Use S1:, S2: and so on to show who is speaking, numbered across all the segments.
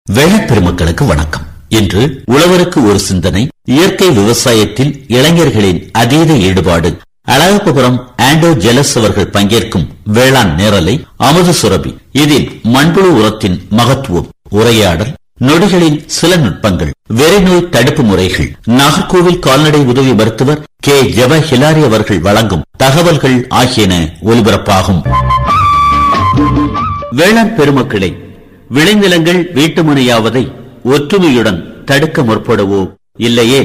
S1: வேளாண் பெருமக்களுக்கு வணக்கம். இன்று உழவருக்கு ஒரு சிந்தனை, இயற்கை விவசாயத்தில் இளைஞர்களின் அதீத ஈடுபாடு, அழகப்பபுரம் ஆண்டோ ஜெலஸ் அவர்கள் பங்கேற்கும் வேளாண் நேரலை அமுது சுரபி. இதில் மண்புழு உரத்தின் மகத்துவம், உரையாடல், நொடிகளின் சில நுட்பங்கள், வெறிநோய் தடுப்பு முறைகள், நாகர்கோவில் கால்நடை உதவி மருத்துவர் கே ஜெப ஹிலாரி அவர்கள் வழங்கும் தகவல்கள் ஆகியன ஒலிபரப்பாகும். வேளாண் பெருமக்களை, விளைநிலங்கள் வீட்டுமனையாவதை ஒற்றுமையுடன் தடுக்க முற்படுவோம். இல்லையே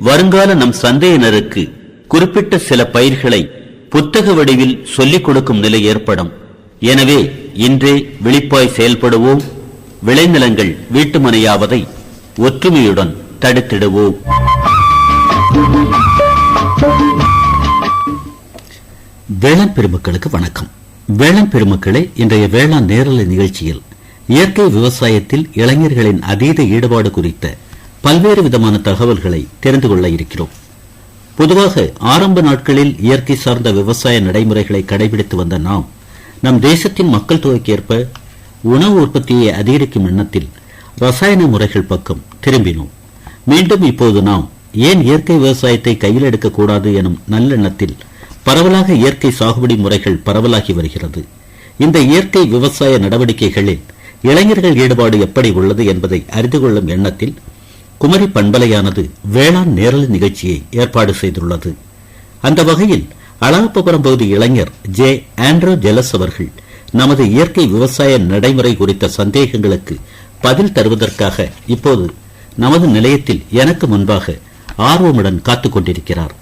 S1: வருங்கால நம் சந்தையினருக்கு குறிப்பிட்ட சில பயிர்களை புத்தக வடிவில் சொல்லிக் கொடுக்கும் நிலை ஏற்படும். எனவே இன்றே விழிப்பாய் செயல்படுவோம். விளைநிலங்கள் வீட்டுமனையாவதை ஒற்றுமையுடன் தடுத்திடுவோம். வேளாண் பெருமக்களுக்கு வணக்கம். வேளாண் பெருமக்களே, இன்றைய வேளாண் நேரலை நிகழ்ச்சியில் இயற்கை விவசாயத்தில் இளைஞர்களின் அதீத ஈடுபாடு குறித்த பல்வேறு விதமான தகவல்களை தெரிந்து கொள்ள இருக்கிறோம். பொதுவாக ஆரம்ப நாட்களில் இயற்கை சார்ந்த விவசாய நடைமுறைகளை கடைபிடித்து வந்த நாம், நம் தேசத்தின் மக்கள் தொகைக்கேற்ப உணவு உற்பத்தியை அதிகரிக்கும் எண்ணத்தில் ரசாயன முறைகள் பக்கம் திரும்பினோம். மீண்டும் இப்போது நாம் ஏன் இயற்கை விவசாயத்தை கையில் எடுக்கக்கூடாது எனும் நல்லெண்ணத்தில் பரவலாக இயற்கை சாகுபடி முறைகள் பரவலாகி வருகிறது. இந்த இயற்கை விவசாய நடவடிக்கைகளில் இளைஞர்கள் ஈடுபாடு எப்படி உள்ளது என்பதை அறிந்து கொள்ளும் எண்ணத்தில் குமரி பண்பலையானது வேளாண் நேரலை நிகழ்ச்சியை ஏற்பாடு செய்துள்ளது. அந்த வகையில் அழகப்பபுரம் பகுதி இளைஞர் ஜே ஆண்ட்ரோ ஜெலஸ் அவர்கள் நமது இயற்கை விவசாய நடைமுறை குறித்த சந்தேகங்களுக்கு பதில் தருவதற்காக இப்போது நமது நிலையத்தில் எனக்கு முன்பாக ஆர்வமுடன் காத்துக் கொண்டிருக்கிறார்.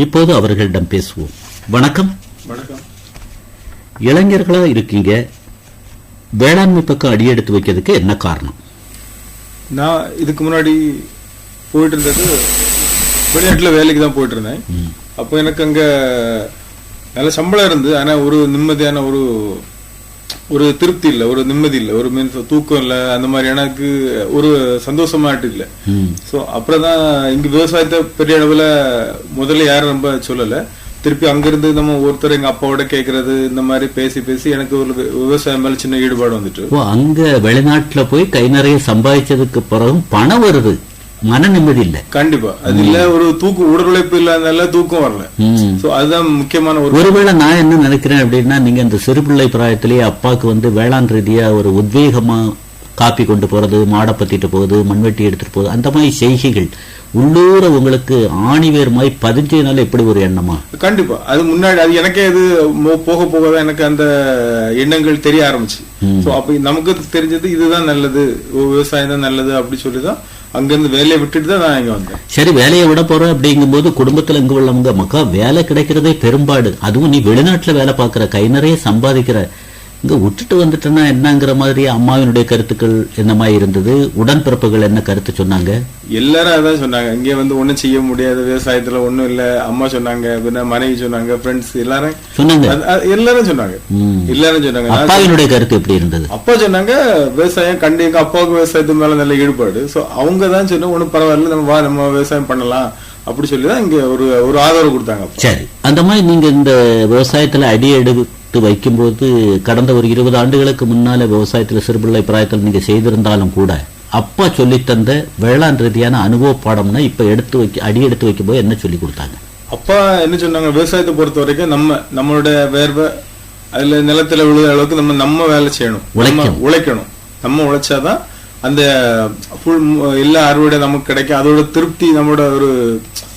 S1: இப்போது அவர்களிடம் பேசுவோம். வணக்கம்.
S2: வணக்கம்.
S1: இளைஞர்களா இருக்கீங்க, வேளாண்மை பக்கம் அடியெடுத்து வைக்கிறதுக்கு என்ன காரணம்?
S2: நான் இதுக்கு முன்னாடி போயிட்டு இருந்தது வெளிநாட்டுல வேலைக்கு தான் போயிட்டு இருந்தேன். அப்போ எனக்கு அங்க நல்ல சம்பளம் இருந்து, ஆனா ஒரு நிம்மதியான ஒரு திருப்தி இல்ல, ஒரு நிம்மதி இல்ல, ஒரு மீன்ஸ் தூக்கம் இல்ல, அந்த மாதிரி எனக்கு ஒரு சந்தோஷமாட்டு இல்ல. சோ அப்புறம் தான் இங்க விவசாயத்தை பெரிய அளவுல முதல்ல யாரும் ரொம்ப சொல்லல. திருப்பி அங்கிருந்து நம்ம ஒருத்தர் எங்க அப்பாவோட கேக்குறது, இந்த மாதிரி பேசி பேசி எனக்கு ஒரு விவசாயம் மேல சின்ன ஈடுபாடு வந்துட்டு,
S1: அங்க வெளிநாட்டுல போய் கை நிறைய சம்பாதிச்சதுக்கு பிறகு பணம் வருது, மன நிம்மதி இல்ல.
S2: கண்டிப்பா அது இல்ல, ஒரு தூக்கம், உடல் உழைப்பு இல்லாதனால தூக்கம் வரல. சோ அதுதான் முக்கியமான
S1: ஒருவேளை நான் என்ன நினைக்கிறேன் அப்படின்னா, நீங்க இந்த சிறுபிள்ளை பிராயத்திலேயே அப்பாவுக்கு வேளாண் ரீதியா ஒரு உத்வேகமா காப்பி கொண்டு போறது, மாடை பத்திட்டு போகுது, மண்வெட்டி எடுத்துட்டு போகுது, அந்த மாதிரி செய்கைகள் உள்ளூர உங்களுக்கு ஆணிவேர்மாய் பதிஞ்சதுனால எப்படி ஒரு எண்ணமா?
S2: கண்டிப்பா அது முன்னாடி அது எனக்கே அது போக போகதான் எனக்கு அந்த எண்ணங்கள் தெரிய ஆரம்பிச்சு. அப்ப நமக்கு தெரிஞ்சது இதுதான் நல்லது, விவசாயம் தான் நல்லது அப்படி சொல்லிதான் அங்கிருந்து வேலையை விட்டுட்டு தான் நான் இங்க வந்தேன்.
S1: சரி, வேலையை விட போறேன் அப்படிங்கும் போது குடும்பத்துல இங்க உள்ளவங்க, மக்கா வேலை கிடைக்கிறதே பெரும்பாடு, அதுவும் நீ வெளிநாட்டுல வேலை பார்க்கிற, கை நிறைய சம்பாதிக்கிற, இங்க விட்டுட்டு வந்துட்டேன்னா என்னங்கிற மாதிரி அம்மாவினுடைய கருத்துக்கள் என்ன மாதிரி இருந்தது? உடன்பிறப்புகள் என்ன கருத்து சொன்னாங்க?
S2: எல்லாரும் அதான் சொன்னாங்க, இங்கே ஒண்ணும் செய்ய முடியாது, விவசாயத்துல ஒண்ணும் இல்ல. அம்மா சொன்னாங்க, மனைவி சொன்னாங்க, ஃப்ரெண்ட்ஸ் எல்லாரும் சொன்னாங்க, எல்லாரும் சொன்னாங்க.
S1: அப்பாவினுடைய கருத்து எப்படி இருந்தது?
S2: அப்பா சொன்னாங்க விவசாயம் எங்க அப்பாவுக்கு விவசாயத்து மேல நல்ல ஈடுபாடு. சோ அவங்க தான் சொன்ன, ஒண்ணும் பரவாயில்ல, நம்ம விவசாயம் பண்ணலாம் அப்படி சொல்லிதான் இங்க ஒரு ஆதரவு கொடுத்தாங்க.
S1: சரி, அந்த மாதிரி நீங்க இந்த விவசாயத்துல அடி எடுத்து வைக்கும்போது, கடந்த ஒரு 20 ஆண்டுகளுக்கு முன்னால விவசாயத்துல சிறுபிள்ளை பிராயத்தில் நீங்க செய்திருந்தாலும் கூட, அப்பா சொல்லி தந்த வேளாண் ரீதியான அனுபவ பாடம்னா இப்ப அடி எடுத்து வைக்கும் போது என்ன சொல்லி கொடுத்தாங்க?
S2: அப்பா என்ன சொன்னாங்க, விவசாயத்தை பொறுத்த வரைக்கும் நம்மளோட வேர்வை அதுல நிலத்துல விழுத அளவுக்கு நம்ம வேலை செய்யணும், உழைக்கணும். நம்ம உழைச்சாதான் அந்த எல்லா அறுவடை நமக்கு கிடைக்கும், அதோட திருப்தி,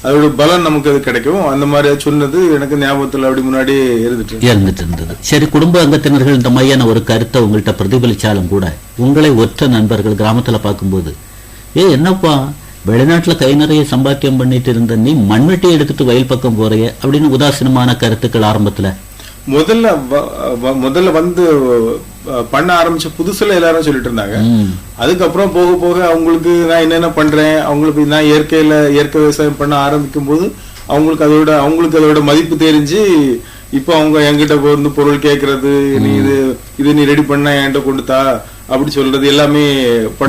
S2: அதோட பலன் நமக்கு அது கிடைக்கும். அந்த மாதிரி சொன்னது எனக்கு ஞாபகத்துல அப்படி முன்னாடி இருந்துட்டு
S1: இருந்தது. சரி, குடும்ப அங்கத்தினர்கள் இந்த மாதிரியான ஒரு கருத்தை உங்கள்கிட்ட பிரதிபலிச்சாலும் கூட, உங்களை ஒற்ற நண்பர்கள் கிராமத்துல பார்க்கும்போது, என்னப்பா வெளிநாட்டுல கை நிறைய சம்பாத்தியம் பண்ணிட்டு இருந்த நீ மண்வெட்டி எடுத்துட்டு வயல் பக்கம் போறைய அப்படின்னு உதாசீனமான கருத்துக்கள் ஆரம்பத்துல
S2: முதல்ல வந்து பண்ண ஆரம்பிச்ச புதுசுல எல்லாரும் சொல்லிட்டு இருந்தாங்க. அதுக்கப்புறம் போக போக அவங்களுக்கு நான் என்னென்ன பண்றேன், அவங்களுக்கு நான் இயற்கை விவசாயம் பண்ண ஆரம்பிக்கும் போது அவங்களுக்கு அதோட மதிப்பு தெரிஞ்சு, இப்ப அவங்க என்கிட்ட வந்து பொருள் கேட்கறது, நீ இது ரெடி பண்ண என்கிட்ட கொண்டுதா அப்படி சொல்றது எல்லாமே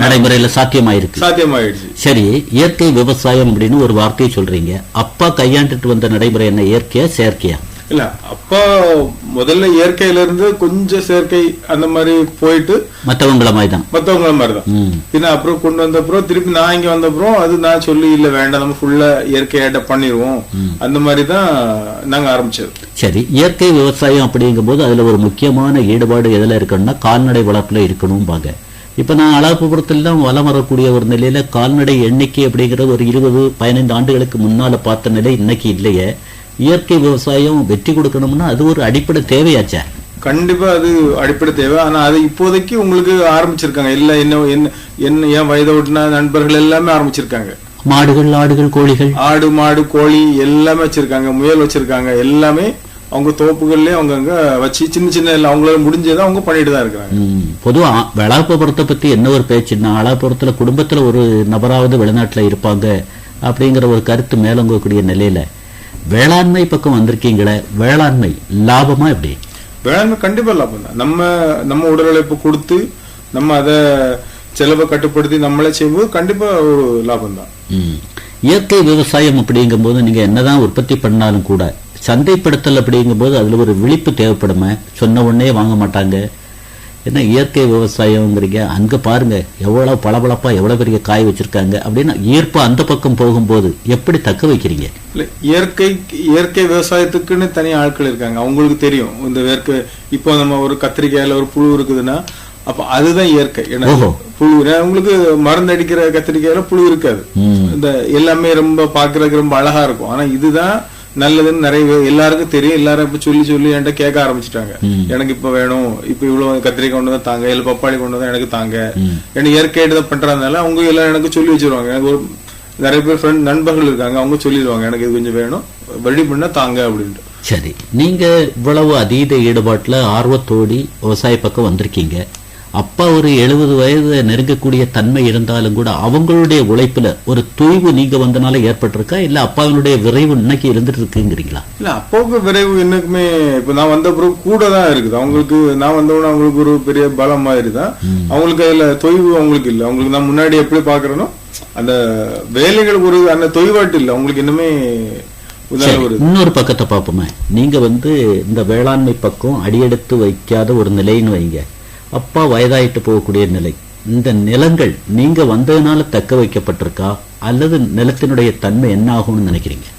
S1: நடைமுறையில சாத்தியமாயிடுச்சு. சரி, இயற்கை விவசாயம் அப்படின்னு ஒரு வார்த்தையை சொல்றீங்க. அப்பா கையாண்டுட்டு வந்த நடைமுறை என்ன, இயற்கையா செயற்கையா?
S2: இல்ல அப்பா முதல்ல இயற்கையில இருந்து கொஞ்சம் செயற்கை அந்த மாதிரி போயிட்டு
S1: மற்றவங்கள மாதிரிதான்
S2: பின்ன அப்புறம் கொண்டு வந்த அப்புறம் திருப்பி நான் இங்க வந்த அப்புறம் அது நான் சொல்லி இல்ல வேண்டாம் நம்ம ஃபுல்லா இயற்கையாட்ட பண்ணிடுவோம் அந்த மாதிரிதான் நாங்க ஆரம்பிச்சது.
S1: சரி, இயற்கை விவசாயம் அப்படிங்கும் போது அதுல ஒரு முக்கியமான ஈடுபாடு எதுல இருக்கணும்னா கால்நடை வளர்ப்புல இருக்கணும் பாங்க. இப்ப நான் அழகுபுரத்திலாம் வலம் வரக்கூடிய ஒரு நிலையில கால்நடை எண்ணிக்கை அப்படிங்கிற ஒரு 20-15 ஆண்டுகளுக்கு முன்னால பார்த்த நிலை இன்னைக்கு இல்லையே. இயற்கை விவசாயம் வெற்றி கொடுக்கணும்னா அது ஒரு அடிப்படை தேவையாச்சா?
S2: கண்டிப்பா அது அடிப்படை தேவை. ஆனா அது இப்போதைக்கு உங்களுக்கு ஆரம்பிச்சிருக்காங்க. இல்ல என்ன என் வயதோட்டின நண்பர்கள் எல்லாமே ஆரம்பிச்சிருக்காங்க.
S1: மாடுகள், ஆடுகள், கோழிகள்,
S2: ஆடு மாடு கோழி எல்லாமே வச்சிருக்காங்க. முயல் வச்சிருக்காங்க. எல்லாமே அவங்க தோப்புகள்லயே அவங்க அங்க வச்சு சின்ன சின்ன அவங்களால முடிஞ்சதை அவங்க பண்ணிட்டு தான் இருக்காங்க.
S1: பொதுவா வளாப்புறத்தை பத்தி என்ன ஒரு பேச்சுன்னா, வளாப்புறத்துல குடும்பத்துல ஒரு நபராவது வெளிநாட்டுல இருப்பாங்க அப்படிங்கிற ஒரு கருத்து மேலோங்கக்கூடிய நிலையில வேளாண்மை பக்கம் வந்திருக்கீங்களே, வேளாண்மை லாபமா எப்படி?
S2: வேளாண்மை கண்டிப்பா லாபம் தான். நம்ம உடல் உழைப்பு கொடுத்து நம்ம அதை செலவை கட்டுப்படுத்தி நம்மளே செய்யும்போது கண்டிப்பா ஒரு லாபம் தான்.
S1: இயற்கை விவசாயம் அப்படிங்கும் போது நீங்க என்னதான் உற்பத்தி பண்ணாலும் கூட சந்தைப்படுத்தல் அப்படிங்கும் போது அதுல ஒரு விழிப்பு தேவைப்படுமே. சொன்ன உடனே வாங்க மாட்டாங்க. என்ன இயற்கை விவசாயம்ங்கிறீங்க, அங்க பாருங்க எவ்வளவு பளபளப்பா எவ்வளவு பெரிய காய் வச்சிருக்காங்க அப்படின்னு ஈர்ப்பு அந்த பக்கம் போகும்போது எப்படி தக்க வைக்கிறீங்க?
S2: இயற்கை விவசாயத்துக்குன்னு தனி ஆட்கள் இருக்காங்க. அவங்களுக்கு தெரியும் இந்த இயற்கை. இப்போ நம்ம ஒரு கத்திரிக்காயில ஒரு புழு இருக்குதுன்னா அப்ப அதுதான் இயற்கை. புழு உங்களுக்கு மருந்து அடிக்கிற கத்திரிக்காயில புழு இருக்காது. இந்த எல்லாமே ரொம்ப பாக்குறதுக்கு ரொம்ப அழகா இருக்கும். ஆனா இதுதான் நல்லதுன்னு நிறைய எல்லாருக்கும் தெரியும். எல்லாரும் இப்ப சொல்லி என்கிட்ட கேட்க ஆரம்பிச்சுட்டாங்க. எனக்கு இப்ப வேணும், இப்ப இவ்வளவு கத்திரிக்காய் கொண்டு தான் தாங்க, இல்ல பப்பாளி கொண்டு தான் எனக்கு தாங்க. எனக்கு இயற்கையாட்டு தான் பண்றதுனால அவங்க எல்லாம் எனக்கு சொல்லி வச்சிருவாங்க. எனக்கு ஒரு நிறைய பேர் நண்பர்கள் இருக்காங்க. அவங்க சொல்லிடுவாங்க எனக்கு இது கொஞ்சம் வேணும், ரெடி பண்ண தாங்க அப்படின்ட்டு.
S1: சரி, நீங்க இவ்வளவு அதீத ஈடுபாட்டுல ஆர்வத்தோடி விவசாய பக்கம் வந்திருக்கீங்க. அப்பா ஒரு 70 வயது நெருங்கக்கூடிய தன்மை இருந்தாலும் கூட அவங்களுடைய உழைப்புல ஒரு தொய்வு நீங்க வந்தனால ஏற்பட்டிருக்கா, இல்ல அப்பாவினுடைய விரைவு இன்னைக்கு இருந்துட்டு இருக்குங்கிறீங்களா?
S2: இல்ல, அப்பாவுக்கு விரைவு இன்னைக்குமே இப்ப நான் வந்த பிறகு கூட தான் இருக்குது. அவங்களுக்கு நான் வந்தவொடனே அவங்களுக்கு ஒரு பெரிய பலம் மாதிரி தான். அவங்களுக்கு அதுல தொய்வு அவங்களுக்கு இல்லை. அவங்களுக்கு நான் முன்னாடி எப்படி பாக்குறேனோ அந்த வேலைகள் ஒரு அந்த தொய்வாட்டு இல்லை அவங்களுக்கு. இன்னுமே
S1: இன்னொரு பக்கத்தை பார்ப்போமே. நீங்க இந்த வேளாண்மை பக்கம் அடியெடுத்து வைக்காத ஒரு நிலைன்னு வைங்க. அப்பா வயதாயிட்டு போகக்கூடிய நிலை. இந்த நிலங்கள் நீங்க வந்ததுனால தக்க வைக்கப்பட்டிருக்கா, அல்லது நிலத்தினுடைய தன்மை என்ன ஆகும்னு நினைக்கிறீங்க?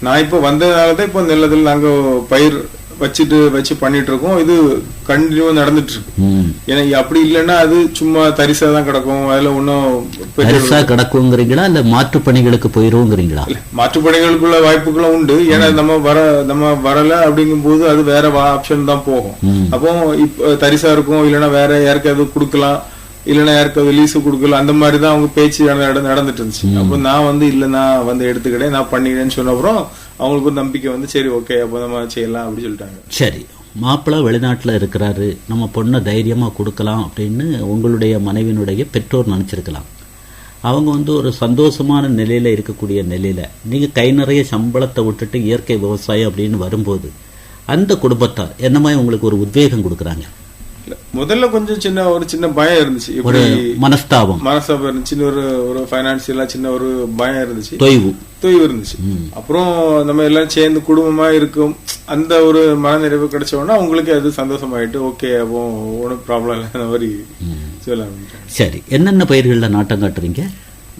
S2: நான் இப்ப வந்ததுனாலதான் இப்ப நிலத்தில் நாங்க பயிர் வச்சு பண்ணிட்டு இருக்கோம். இது கண்டினியூவா நடந்துட்டு இருக்கு. எனக்கு அப்படி இல்லைன்னா அது சும்மா தரிசா தான் கிடக்கும். அதுல ஒன்னும்
S1: தரிசா கிடக்குங்கிறீங்களா, இல்ல மாற்று பணிகளுக்கு போயிருவோங்கிறீங்களா?
S2: மாற்று பணிகளுக்குள்ள வாய்ப்புகளும் உண்டு. ஏன்னா நம்ம வரல அப்படிங்கும் போது அது வேற ஆப்ஷன் தான் போகும். அப்போ இப்ப தரிசா இருக்கும், இல்லைன்னா வேற யாருக்காவது கொடுக்கலாம், இல்லைன்னா யாருக்காவது லீஸு கொடுக்கலாம். அந்த மாதிரிதான் அவங்க பேச்சு நடந்துட்டு இருந்துச்சு. அப்போ நான் இல்ல நான் எடுத்துக்கிட்டேன், நான் பண்ணிக்கிறேன்னு சொன்ன அப்புறம் அவங்களுக்கு ஒரு நம்பிக்கை சரி ஓகே அப்போ நம்ம செய்யலாம் அப்படி சொல்லிட்டாங்க.
S1: சரி, மாப்பிள்ளை வெளிநாட்டுல இருக்கிறாரு, நம்ம பொண்ணை தைரியமா கொடுக்கலாம் அப்படின்னு உங்களுடைய மனைவியினுடைய பெற்றோர் நினைச்சிருக்கலாம். அவங்க ஒரு சந்தோஷமான நிலையில இருக்கக்கூடிய நிலையில நீங்க கை நிறைய சம்பளத்தை விட்டுட்டு இயற்கை விவசாயம் அப்படின்னு வரும்போது அந்த குடும்பத்தார் என்ன மாதிரி உங்களுக்கு ஒரு உத்வேகம் கொடுக்குறாங்க?
S2: முதல்ல கொஞ்சம் சின்ன பயம் இருந்துச்சு,
S1: ஒரு மனஸ்தாபம்
S2: இருந்துச்சு. ஒரு பைனான்சியலா சின்ன ஒரு பயம் இருந்துச்சு, தொய்வு இருந்துச்சு. அப்புறம் நம்ம எல்லாம் சேர்ந்து குடும்பமா இருக்கும் அந்த ஒரு மனநிறைவு கிடைச்ச உடனே அவங்களுக்கு அது சந்தோஷமாயிட்டு ஓகே அப்போ ஒன்றும் ப்ராப்ளம் இல்லை அந்த மாதிரி சொல்ல ஆரம்பிச்சேன்.
S1: சரி, என்னென்ன பயிர்கள்ல நாட்டம் காட்டுறீங்க?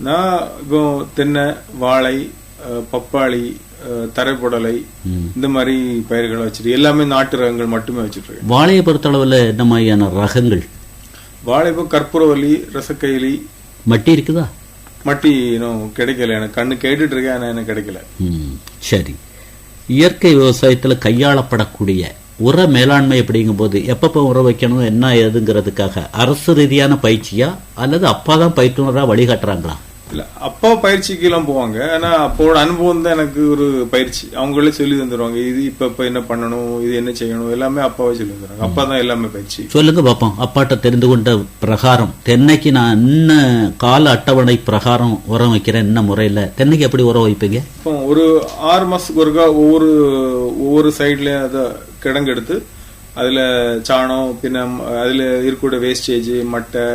S2: நான் இப்போ தென்னை, வாழை, பப்பாளி, தரைப்புடலை இந்த மாதிரி பயிர்களை வச்சிருக்கேன். எல்லாமே நாட்டு ரகங்கள் மட்டுமே வச்சிட்டு இருக்கேன்.
S1: வாழையை பொறுத்தளவுல என்ன மாதிரியான ரகங்கள்?
S2: வாழை இப்போ கற்பூரவல்லி, ரசக்கைலி.
S1: மட்டி இருக்குதா?
S2: மட்டி இன்னும் கிடைக்கல, எனக்கு கண்ணு கேட்டுட்டு இருக்கேன், ஆனா எனக்கு கிடைக்கல.
S1: சரி, இயற்கை விவசாயத்துல கையாளப்படக்கூடிய உர மேலாண்மை அப்படிங்கும் போது எப்பப்ப உர வைக்கணும் என்ன ஏதுங்கிறதுக்காக அரசு ரீதியான பயிற்சியா, அல்லது அப்பா தான் பயிற்றுனரா வழிகாட்டுறாங்களா?
S2: இல்ல, அப்பா பயிற்சிக்கு எல்லாம் போவாங்க. ஆனா அப்போட அனுபவம் தான் எனக்கு ஒரு பயிற்சி. அவங்களே சொல்லி தந்துருவாங்க, இது இப்ப என்ன பண்ணணும், இது என்ன செய்யணும், எல்லாமே அப்பாவே சொல்லி தந்துருவாங்க. அப்பா தான் எல்லாமே பயிற்சி.
S1: சொல்லுங்க பாப்போம், அப்பாட்ட தெரிந்து கொண்ட பிரகாரம் தென்னைக்கு நான் என்ன கால அட்டவணை பிரகாரம் உரம் வைக்கிறேன், என்ன முறையில தென்னைக்கு எப்படி உரம் வைப்பீங்க?
S2: இப்போ ஒரு 6 மாசத்துக்கு ஒருக்கா ஒவ்வொரு சைட்லயும் அதை கிடங்கு எடுத்து அதுல சாணம், பின்ன அதுல இருக்கக்கூடிய வேஸ்டேஜ், மட்டை,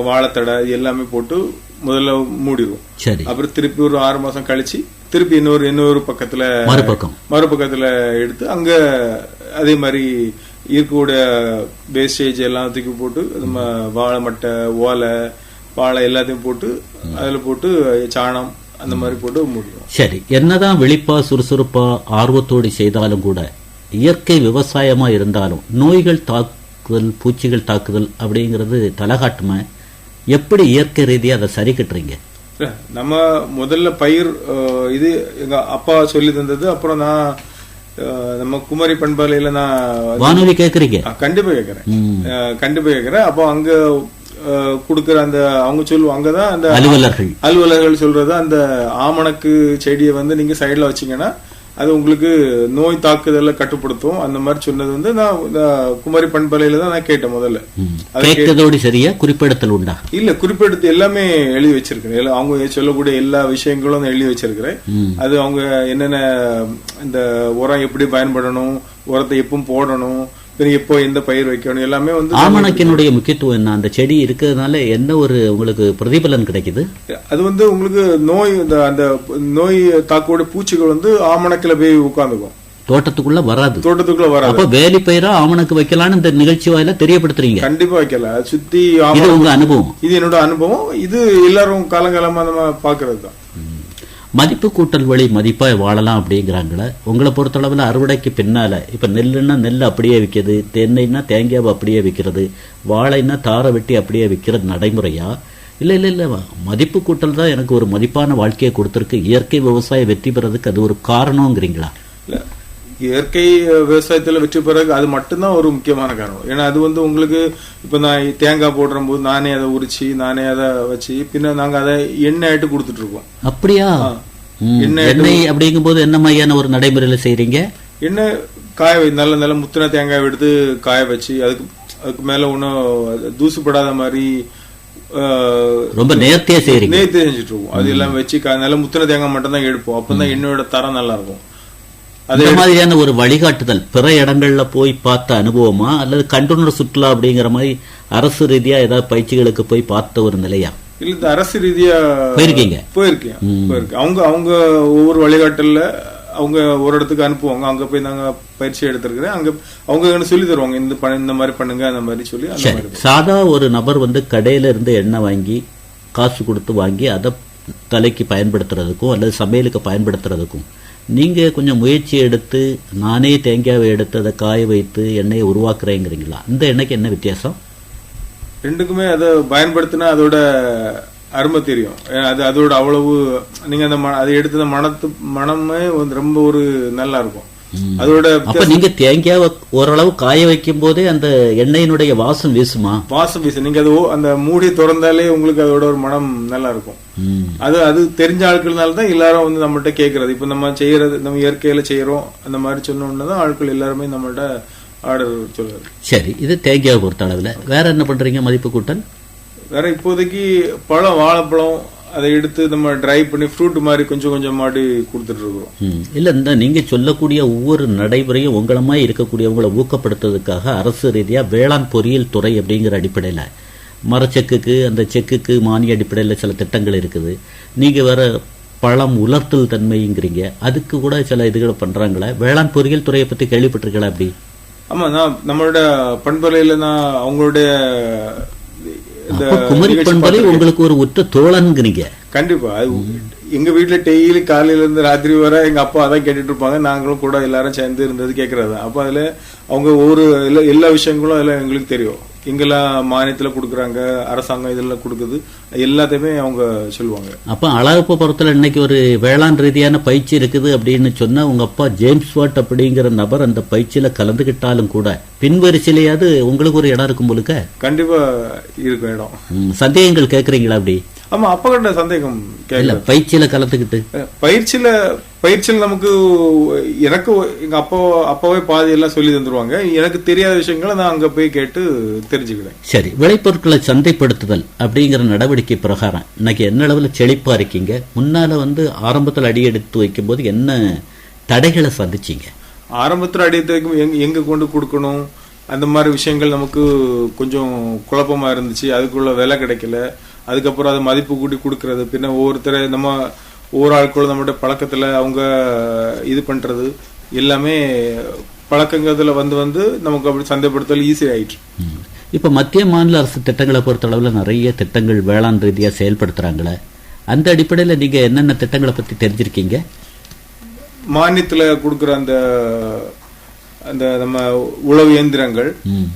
S2: வாழைத்தடை எல்லாமே போட்டு முதல்ல மூடிடுவோம்.
S1: சரி,
S2: அப்புறம் திருப்பி ஒரு 6 மாசம் கழிச்சு திருப்பி இன்னொரு பக்கத்துல மறுபக்கத்துல எடுத்து அங்க அதே மாதிரி இருக்கக்கூடிய வேஸ்டேஜ் எல்லாம் தூக்கி போட்டு நம்ம வாழை மட்டை, ஓலை, வாழை எல்லாத்தையும் போட்டு அதுல போட்டு சாணம் அந்த மாதிரி போட்டு முடியும்.
S1: சரி, என்னதான் விழிப்பா சுறுசுறுப்பா ஆர்வத்தோடு செய்தாலும் கூட இயற்கை விவசாயமா இருந்தாலும் நோய்கள் தாக்குதல், பூச்சிகள் தாக்குதல் அப்படிங்கிறது தலகாட்டுமா? எப்படி இயற்கை ரீதியா அதை சரி கட்டுறீங்க?
S2: நம்ம முதல்ல பயிர் இது எங்க அப்பா சொல்லி தந்தது. அப்புறம் நான் நம்ம குமரி பண்பாலையில நான்
S1: வானொலி கேக்குறீங்க?
S2: கண்டிப்பா கேக்குறேன். அப்போ அங்க குடுக்கற அந்த அவங்க சொல்லுவாங்க, அங்கதான் அந்த அலுவலர்கள் சொல்றது, அந்த ஆமணக்கு செடியை வந்து நீங்க சைட்ல வச்சீங்கன்னா அது உங்களுக்கு நோய் தாக்குதல கட்டுப்படுத்தும். அந்த மாதிரி சொன்னது நான் குமரி பண்பலையில தான் நான் கேட்டேன் முதல்ல.
S1: கேட்டதோடு சரியா குறிப்பிடத்தல் உண்டா?
S2: இல்ல, குறிப்பிடத்து எல்லாமே எழுதி வச்சிருக்கிறேன். அவங்க சொல்லக்கூடிய எல்லா விஷயங்களும் எழுதி வச்சிருக்கிறேன். அது அவங்க என்னென்ன இந்த உரம் எப்படி பயன்படணும், உரத்தை எப்பவும் போடணும், எப்போ எந்த பயிர் வைக்கணும், எல்லாமே வந்து.
S1: ஆமணக்கினுடைய முக்கியத்துவம் என்ன? அந்த செடி இருக்கிறதுனால என்ன ஒரு உங்களுக்கு பிரதிபலன் கிடைக்குது?
S2: அது வந்து உங்களுக்கு அந்த நோய் தாக்கக்கூடிய பூச்சிகள் வந்து ஆமணக்கில போய் உட்கார்ந்துக்கும், தோட்டத்துக்குள்ள வராது.
S1: அப்ப வேலி பயிரா ஆமணக்கு வைக்கலாம்னு இந்த நிகழ்ச்சி வாயில தெரியப்படுத்துறீங்க.
S2: கண்டிப்பா வைக்கல. சுத்தி
S1: உங்க அனுபவம்?
S2: இது என்னோட அனுபவம். இது எல்லாரும் காலங்காலமா நம்ம பாக்குறது தான்.
S1: மதிப்பு கூட்டல் வழி மதிப்பாய் வாழலாம் அப்படிங்கிறாங்களே. உங்களை பொறுத்தளவுல அறுவடைக்கு பின்னால இப்ப நெல்லுன்னா நெல் அப்படியே விற்கிறது, தென்னைன்னா தேங்காவை அப்படியே விற்கிறது, வாழைன்னா தாரை வெட்டி அப்படியே விற்கிறது நடைமுறையா? இல்ல மதிப்பு கூட்டல் தான் எனக்கு ஒரு மதிப்பான வாழ்க்கையை கொடுத்திருக்கு, இயற்கை விவசாயம் வெற்றி பெறதுக்கு அது ஒரு காரணம்ங்கிறீங்களா?
S2: இல்ல, இயற்கை விவசாயத்துல வெற்றி பெறதுக்கு அது மட்டும்தான் ஒரு முக்கியமான காரணம். ஏன்னா அது வந்து உங்களுக்கு இப்ப நான் தேங்காய் போடுற போது நானே அதை உரிச்சு நானே அதை வச்சு பின்ன நாங்க அதை எண்ணெய் ஆயிட்டு கொடுத்துட்டு இருக்கோம்.
S1: அப்படியா? எண்ணெய் அப்படிங்கும் போது என்ன மாதிரியான ஒரு நடைமுறையில செய்றீங்க?
S2: எண்ணெய் காய நல்ல முத்தின தேங்காய் எடுத்து காய வச்சு அதுக்கு மேல ஒன்னும் தூசுப்படாத மாதிரி
S1: ரொம்ப நேர்த்தியா செய்றீங்க.
S2: நேர்த்தியா செஞ்சுட்டு இருக்கோம். அது எல்லாம் வச்சு நல்ல முத்தின தேங்காய் மட்டும் தான் எடுப்போம். அப்பதான் எண்ணெயோட தரம் நல்லா இருக்கும்.
S1: அதே மாதிரியான ஒரு வழிகாட்டுதல் பிற இடங்கள்ல போய் பார்த்த அனுபவமா அல்லது கண்டுணர் சுற்றுலா அப்படிங்கிற மாதிரி அரசு ரீதியா ஏதாவது பயிற்சிகளுக்கு போய் பார்த்த ஒரு நிலையா?
S2: இல்ல, இந்த அரசு ரீதியா போயிருக்கேன். அவங்க ஒவ்வொரு வழிகாட்டல்ல அவங்க ஒரு இடத்துக்கு அனுப்புவாங்க. அங்க போய் நாங்க பயிற்சி எடுத்திருக்கிறேன். அங்க அவங்க சொல்லி தருவாங்க, இந்த மாதிரி பண்ணுங்க அந்த மாதிரி சொல்லி.
S1: சாதா ஒரு நபர் வந்து கடையில இருந்து எண்ணெய் வாங்கி காசு கொடுத்து வாங்கி அதை தலைக்கு பயன்படுத்துறதுக்கும் அல்லது சமையலுக்கு பயன்படுத்துறதுக்கும் நீங்க கொஞ்சம் முயற்சி எடுத்து நானே தேங்காவை எடுத்து அதை காய வைத்து எண்ணெயை உருவாக்குறேங்கிறீங்களா? அந்த எண்ணெய்க்கு என்ன வித்தியாசம்?
S2: ரெண்டுக்குமே அதை பயன்படுத்தினா அதோட அருமை தெரியும். அதோட அவ்வளவு நீங்க அதை எடுத்த மனமே ரொம்ப ஒரு நல்லா இருக்கும். அதோட
S1: அப்ப நீங்க தேங்காவை ஓரளவு காய வைக்கும் போதே அந்த எண்ணெயினுடைய வாசம் வீசுமா?
S2: வாசம் வீசும். நீங்க அந்த மூடி திறந்தாலே உங்களுக்கு அதோட ஒரு மனம் நல்லா இருக்கும். அது தெரிஞ்ச ஆட்கள்னால தான் எல்லாரும் வந்து நம்மள்ட்ட கேட்கறது. இப்ப நம்ம செய்யறது, நம்ம இயற்கையில செய்யறோம் அந்த மாதிரி சொன்னோம்னா ஆட்கள் எல்லாருமே நம்மள்ட்ட ஆர்டர் சொல்றாரு.
S1: சரி, இது தேங்காவை பொறுத்த அளவுல வேற என்ன பண்றீங்க மதிப்பு கூட்டல்?
S2: வேற இப்போதைக்கு பழம், வாழைப்பழம் அதை எடுத்து நம்ம ட்ரை பண்ணி ஃப்ரூட் மாதிரி கொஞ்சம் கொஞ்சமாடி கொடுத்துட்டு இருக்கோம்.
S1: இல்ல, இந்த நீங்க சொல்லக்கூடிய ஒவ்வொரு நடைமுறையும் உங்களை மாதிரி இருக்கக்கூடியவங்களை ஊக்கப்படுத்துறதுக்காக அரசு ரீதியா வேளாண் பொறியியல் துறை அப்படிங்கிற அடிப்படையில மரச்செக்குக்கு அந்த செக்குக்கு மானிய அடிப்படையில் சில திட்டங்கள் இருக்குது. நீங்க வேற பழம் உலர்த்தல் தன்மைங்கிறீங்க, அதுக்கு கூட சில இதுகளை பண்றாங்களே. வேளாண் பொறியியல் துறையை பத்தி கேள்விப்பட்டிருக்கீங்களா? அப்படி?
S2: ஆமா, நான் நம்மளோட பண்பலையில நான் அவங்களுடைய
S1: குமரி பண்பலை உங்களுக்கு ஒரு உற்ற தோழனுங்கிறீங்க.
S2: கண்டிப்பா. எங்க வீட்டுல டெய்லி காலையில இருந்து ராத்திரி வரை எங்க அப்பா அதான் கேட்டுட்டு இருப்பாங்க. நாங்களும் கூட எல்லாரும் சேர்ந்து இருந்தது கேட்கறது. அப்ப அதுல அவங்க ஒவ்வொரு எல்லா விஷயங்களும் அதெல்லாம் எங்களுக்கு தெரியும். எங்கெல்லாம் மானியத்துல கொடுக்குறாங்க, அரசாங்கம் இதெல்லாம் கொடுக்குது, எல்லாத்தையுமே அவங்க சொல்லுவாங்க.
S1: அப்ப அழகப்ப புறத்துல இன்னைக்கு ஒரு வேளாண் ரீதியான பயிற்சி இருக்குது அப்படின்னு சொன்னா உங்க அப்பா ஜேம்ஸ் வாட் அப்படிங்கிற நபர் அந்த பயிற்சியில கலந்துகிட்டாலும் கூட பின்வரிசையிலேயாவது உங்களுக்கு ஒரு இடம் இருக்கும் போலுக்க?
S2: கண்டிப்பா இருக்கும் இடம்.
S1: சந்தேகங்கள் கேக்குறீங்களா? அப்படி?
S2: ஆமா, அப்பா கிட்ட சந்தேகம் கேட்கல.
S1: பயிற்சியில கலந்துக்கிட்டு
S2: பயிற்சியில நமக்கு எனக்கு எங்க அப்பாவே பாதி எல்லாம் சொல்லி தந்துருவாங்க. எனக்கு தெரியாத விஷயங்களை நான் அங்க போய் கேட்டு தெரிஞ்சுக்கிறேன்.
S1: சரி, விளைபொருட்களை சந்தைப்படுத்துதல் அப்படிங்கிற நடவடிக்கை பிரகாரம் இன்னைக்கு என்ன அளவுல செழிப்பா இருக்கீங்க? முன்னால வந்து ஆரம்பத்தில் அடி எடுத்து வைக்கும் போது என்ன தடைகளை சந்திச்சீங்க?
S2: ஆரம்பத்தில் அடி எடுத்து வைக்கும் எங்க கொண்டு கொடுக்கணும் அந்த மாதிரி விஷயங்கள் நமக்கு கொஞ்சம் குழப்பமா இருந்துச்சு. அதுக்குள்ள விலை கிடைக்கல. அதுக்கப்புறம் அதை மதிப்பு கூட்டி கொடுக்கறது, பின்ன ஒவ்வொருத்தரை நம்ம ஒவ்வொரு ஆட்களும் நம்மளுடைய பழக்கத்துல அவங்க இது பண்றது எல்லாமே பழக்கங்கிறதுல வந்து நமக்கு அப்படி சந்தைப்படுத்தல் ஈஸி ஆயிடுச்சு.
S1: இப்ப மத்திய மாநில அரசு திட்டங்களை பொறுத்த அளவுல நிறைய திட்டங்கள் வேளாண் ரீதியா செயல்படுத்துறாங்களே, அந்த அடிப்படையில நீங்க என்னென்ன திட்டங்களை பத்தி தெரிஞ்சிருக்கீங்க?
S2: மானியத்துல கொடுக்குற அந்த அந்த நம்ம உழவு இயந்திரங்கள்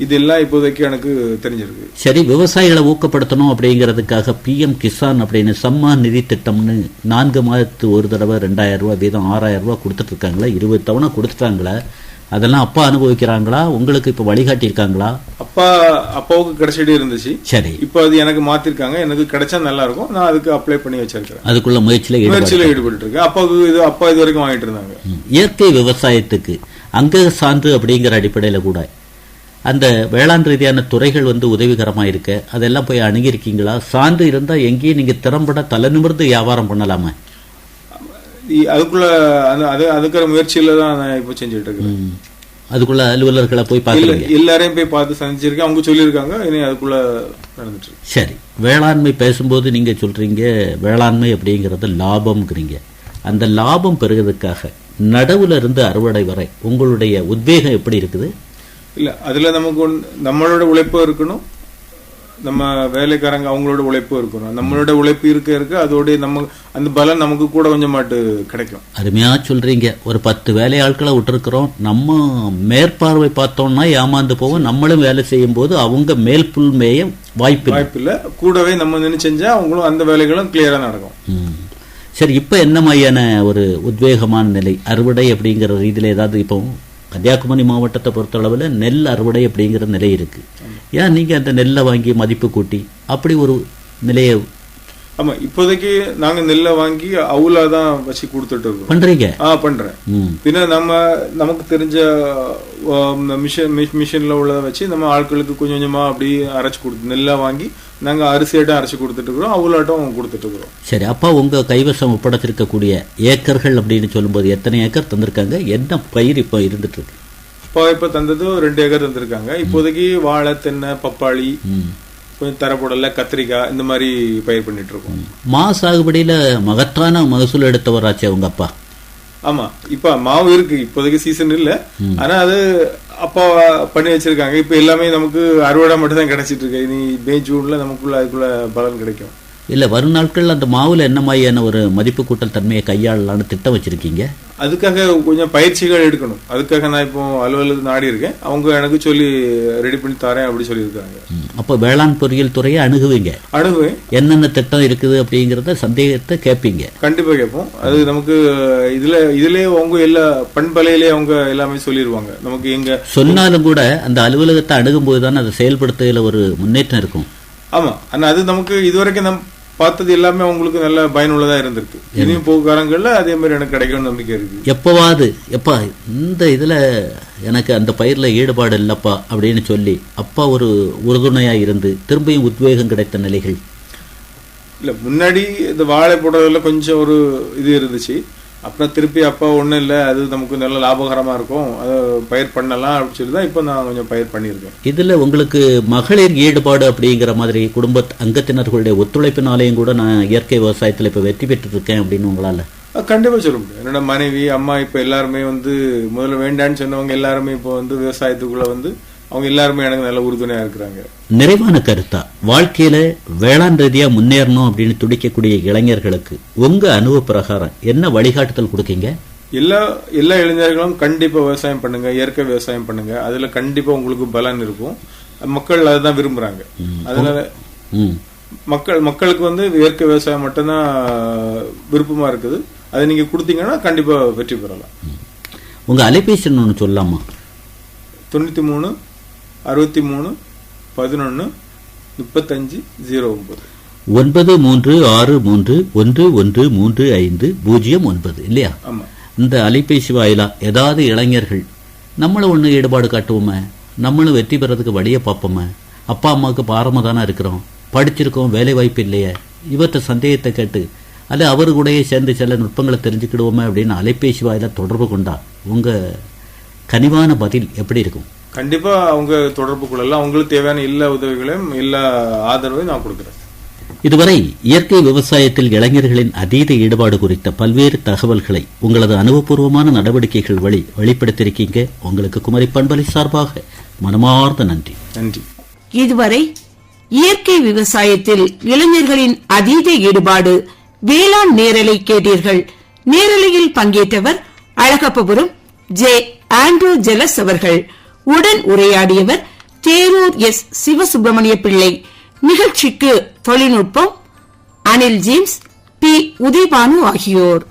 S2: இதெல்லாம் இப்போதைக்கு எனக்கு தெரிஞ்சிருக்கு.
S1: சரி, விவசாயிகளை ஊக்கப்படுத்தணும் அப்படிங்கிறதுக்காக பிஎம் கிசான் அப்படின்னு சம்மான் நிதி திட்டம்னு 4 மாதத்துக்கு ஒரு தடவை 2000 ரூபாய் வீதம் 6000 ரூபாய் கொடுத்துட்டு இருக்காங்களா? 20 தவணை கொடுத்துட்டாங்களா? அதெல்லாம் அப்பா அனுபவிக்கிறாங்களா? உங்களுக்கு இப்ப வழிகாட்டி இருக்காங்களா?
S2: அப்பாவுக்கு கிடைச்சிட்டே இருந்துச்சு.
S1: சரி,
S2: இப்ப அது எனக்கு மாத்திருக்காங்க. எனக்கு கிடைச்சா நல்லா இருக்கும். நான் அதுக்கு அப்ளை பண்ணி வச்சிருக்கேன்.
S1: அதுக்குள்ள முயற்சியில
S2: ஈடுபட்டு இருக்கேன். அப்பா இது வரைக்கும் வாங்கிட்டு இருந்தாங்க.
S1: இயற்கை விவசாயத்துக்கு அங்க சான்று அப்படிங்கிற அடிப்படையில கூட அந்த வேளாண் ரீதியான துறைகள் உதவிகரமா இருக்கு. அதெல்லாம் போய் அணுகிருக்கீங்களா? சான்று இருந்தா எங்கேயும் நீங்க திறம்பட தலை நிமிர்ந்து வியாபாரம் பண்ணலாமா?
S2: அதுக்குள்ள அதுக்கிற முயற்சியில தான் நான் இப்ப செஞ்சுட்டு இருக்கேன்.
S1: அதுக்குள்ள அலுவலர்களை போய் பார்த்து
S2: எல்லாரையும் போய் பார்த்து சந்திச்சிருக்கேன். அவங்க சொல்லியிருக்காங்க. இனி அதுக்குள்ள நடந்துட்டு.
S1: சரி, வேளாண்மை பேசும்போது நீங்க சொல்றீங்க வேளாண்மை அப்படிங்கறது லாபம்ங்கிறீங்க. அந்த லாபம் பெறுவதற்காக நடவுல இருந்து அறுவடை வரை உங்களுடைய உத்வேகம் எப்படி இருக்குது?
S2: இல்ல, அதுல நமக்கு நம்மளோட உழைப்பு இருக்கணும், நம்ம வேலைக்காரங்க அவங்களோட உழைப்பு இருக்கணும். நம்மளோட உழைப்பு இருக்க அதோட நம்ம அந்த பலன் நமக்கு கூட கொஞ்சமாட்டு கிடைக்கும்.
S1: அருமையா சொல்றீங்க. ஒரு 10 வேலையாட்களை விட்டுருக்கிறோம், நம்ம மேற்பார்வை பார்த்தோம்னா ஏமாந்து போவோம். நம்மளும் வேலை செய்யும் போது அவங்க மேல் புல் மேய வாய்ப்பு
S2: இல்ல, கூடவே நம்ம நின்று செஞ்சா அவங்களும் அந்த வேலைகளும் கிளியரா நடக்கும்.
S1: சரி, இப்ப என்ன மாதிரியான ஒரு உத்வேகமான நிலை அறுவடை அப்படிங்கிற ரீதியில ஏதாவது? இப்போ கன்னியாகுமரி மாவட்டத்தை பொறுத்தளவுல நெல் அறுவடை அப்படிங்கிற நிலை இருக்கு. ஏன் நீங்க அந்த நெல்லை வாங்கி மதிப்பு கூட்டி அப்படி ஒரு நிலையை?
S2: ஆமா, இப்போதைக்கு நாங்க நெல்லை வாங்கி அவுலாதான் வச்சு கொடுத்துட்டு இருக்கோம்.
S1: பண்றீங்க?
S2: பண்றேன். பின்ன நமக்கு தெரிஞ்ச மிஷின்ல உள்ளதை வச்சு நம்ம ஆட்களுக்கு கொஞ்சம் கொஞ்சமா அப்படி அரைச்சு கொடுத்து நெல்லை வாங்கி நாங்க அரிசியாட்டம் அரைச்சு கொடுத்துட்டு இருக்கிறோம், அவுலாட்டம் கொடுத்துட்டு இருக்கிறோம்.
S1: சரி, அப்பா உங்க கைவசம் ஒப்படைச்சிருக்கக்கூடிய ஏக்கர்கள் அப்படின்னு சொல்லும்போது எத்தனை ஏக்கர் தந்திருக்காங்க? என்ன பயிர் இப்ப இருந்துட்டு இருக்கு?
S2: இப்ப தந்தது 2 ஏக்கர் தந்திருக்காங்க. இப்போதைக்கு வாழை, தென்னை, பப்பாளி, கொஞ்சம் தரப்புடல, கத்திரிக்காய் இந்த மாதிரி பயிர் பண்ணிட்டு இருக்கோம்.
S1: மா சாகுபடியில மகத்தான மகசூல் எடுத்தவராச்சே உங்க அப்பா.
S2: ஆமா, இப்ப மாவு இருக்கு. இப்போதைக்கு சீசன் இல்ல, ஆனா அது அப்பா பண்ணி வச்சிருக்காங்க. இப்ப எல்லாமே நமக்கு அறுவடை மட்டும் தான் கிடைச்சிட்டு இருக்கு. இனி மே ஜூன்ல நமக்குள்ள அதுக்குள்ள பலன் கிடைக்கும்.
S1: இல்ல, வரும் நாட்கள்ல அந்த மாவுல என்ன மாதிரியான ஒரு மதிப்பு கூட்டல் தன்மையை கையாளலான்னு திட்டம் வச்சிருக்கீங்க?
S2: அதுக்காக கொஞ்சம் பயிற்சிகள் எடுக்கணும். அதுக்காக நான் இப்போ அலுவலகத்துக்கு நாடி இருக்கேன். அவங்க எனக்கு சொல்லி ரெடி பண்ணி தரேன் அப்படி சொல்லியிருக்காங்க.
S1: அப்ப வேளாண் பொறியியல் துறையை அணுகுவேன். என்னென்ன திட்டம் இருக்குது அப்படிங்கறத சந்தேகத்தை கேட்பீங்க?
S2: கண்டிப்பா கேட்போம். அது நமக்கு இதுல அவங்க எல்லா பண்பலையிலே அவங்க எல்லாமே சொல்லிடுவாங்க. நமக்கு எங்க
S1: சொன்னாலும் கூட அந்த அலுவலகத்தை அணுகும் போதுதான் அதை செயல்படுத்துறதுல ஒரு முன்னேற்றம் இருக்கும்.
S2: ஆமா, ஆனா அது நமக்கு இதுவரைக்கும் நம்ம பார்த்தது எல்லாமே அவங்களுக்கு நல்ல பயனுள்ளதா இருந்திருக்கு. இனியும் போக்குகாரங்கள்ல அதே மாதிரி எனக்கு கிடைக்கும் நம்பிக்கை இருக்கு.
S1: எப்பவாது எப்பா இந்த இதுல எனக்கு அந்த பயிர்ல ஈடுபாடு இல்லப்பா அப்படின்னு சொல்லி அப்பா ஒரு உறுதுணையா இருந்து திரும்பியும் உத்வேகம் கிடைத்த நிலைகள்?
S2: இல்ல, முன்னாடி இந்த வாழை போடுறதுல கொஞ்சம் ஒரு இது இருந்துச்சு. அப்புறம் திருப்பி அப்பா ஒண்ணும் இல்ல, அது நமக்கு நல்ல லாபகரமா இருக்கும், அதை பயிர் பண்ணலாம் அப்படின்னு சொல்லி தான் இப்ப நான் கொஞ்சம் பயிர் பண்ணியிருக்கேன்.
S1: இதுல உங்களுக்கு மகளிர் ஈடுபாடு அப்படிங்கிற மாதிரி குடும்ப அங்கத்தினர்களுடைய ஒத்துழைப்பினாலேயும் கூட நான் இயற்கை விவசாயத்துல இப்ப வெற்றி பெற்று இருக்கேன் அப்படின்னு உங்களால
S2: கண்டிப்பா சொல்ல முடியும். என்னோட மனைவி, அம்மா இப்ப எல்லாருமே முதல்ல வேண்டான்னு சொன்னவங்க எல்லாருமே இப்போ விவசாயத்துக்குள்ள அவங்க எல்லாருமே எனக்கு நல்ல உறுதுணையா இருக்கிறாங்க.
S1: நிறைவான கருத்தா வாழ்க்கையில வேளாண் ரீதியா முன்னேறணும் அப்படின்னு துடிக்கக்கூடிய இளைஞர்களுக்கு உங்க அனுபவ பிரகாரம் என்ன வழிகாட்டுதல் கொடுக்கீங்க?
S2: எல்லா இளைஞர்களும் கண்டிப்பா விவசாயம் பண்ணுங்க, இயற்கை விவசாயம் பண்ணுங்க. அதுல கண்டிப்பா உங்களுக்கு பலன் இருக்கும். மக்கள் அதுதான் விரும்புறாங்க. அதனால மக்களுக்கு இயற்கை விவசாயம் மட்டும்தான் விருப்பமா இருக்குது. அதை நீங்க கொடுத்தீங்கன்னா கண்டிப்பா வெற்றி பெறலாம்.
S1: உங்க அலைபேசி ஒன்று சொல்லலாமா?
S2: 93 63 11 35 09
S1: 9363113509 இல்லையா? இந்த அலைபேசி வாயிலா ஏதாவது இளைஞர்கள் நம்மளும் ஒண்ணு ஈடுபாடு காட்டுவோமே, நம்மளும் வெற்றி பெறதுக்கு வழியை பார்ப்போமே, அப்பா அம்மாவுக்கு பாரமா தானே இருக்கிறோம், படிச்சிருக்கோம், வேலை வாய்ப்பு இல்லையே, இவற்றை சந்தேகத்தை கேட்டு அல்ல அவரு கூடயே சேர்ந்து சில நுட்பங்களை தெரிஞ்சுக்கிடுவோமே அப்படின்னு அலைபேசி வாயிலா தொடர்பு கொண்டா உங்க கனிவான பதில் எப்படி இருக்கும்?
S2: கண்டிப்பா அவங்க தொடர்பு கொள்ளலாம். அவங்களுக்கு தேவையான எல்லா உதவிகளையும் எல்லா ஆதரவையும் நான் கொடுக்குறேன்.
S1: இதுவரை இயற்கை விவசாயத்தில் இளைஞர்களின் அதீத ஈடுபாடு குறித்த பல்வேறு தகவல்களை உங்களது அனுபவபூர்வமான நடவடிக்கைகள் வழி வெளிப்படுத்தியிருக்கீங்க. உங்களுக்கு குமரி பண்பலை சார்பாக மனமார்ந்த நன்றி.
S2: நன்றி.
S3: இதுவரை இயற்கை விவசாயத்தில் இளைஞர்களின் அதீத ஈடுபாடு வேளாண் நேரலை கேட்டீர்கள். நேரலையில் பங்கேற்றவர் அழகப்பபுரம் ஜே. ஆண்ட்ரூ ஜெலஸ் அவர்கள். உடன் உரையாடியவர் தேரூர் எஸ். சிவசுப்பிரமணிய பிள்ளை. நிகழ்ச்சிக்கு தொழில்நுட்பம் அனில் ஜேம்ஸ், பி. உதயபானு ஆகியோர்.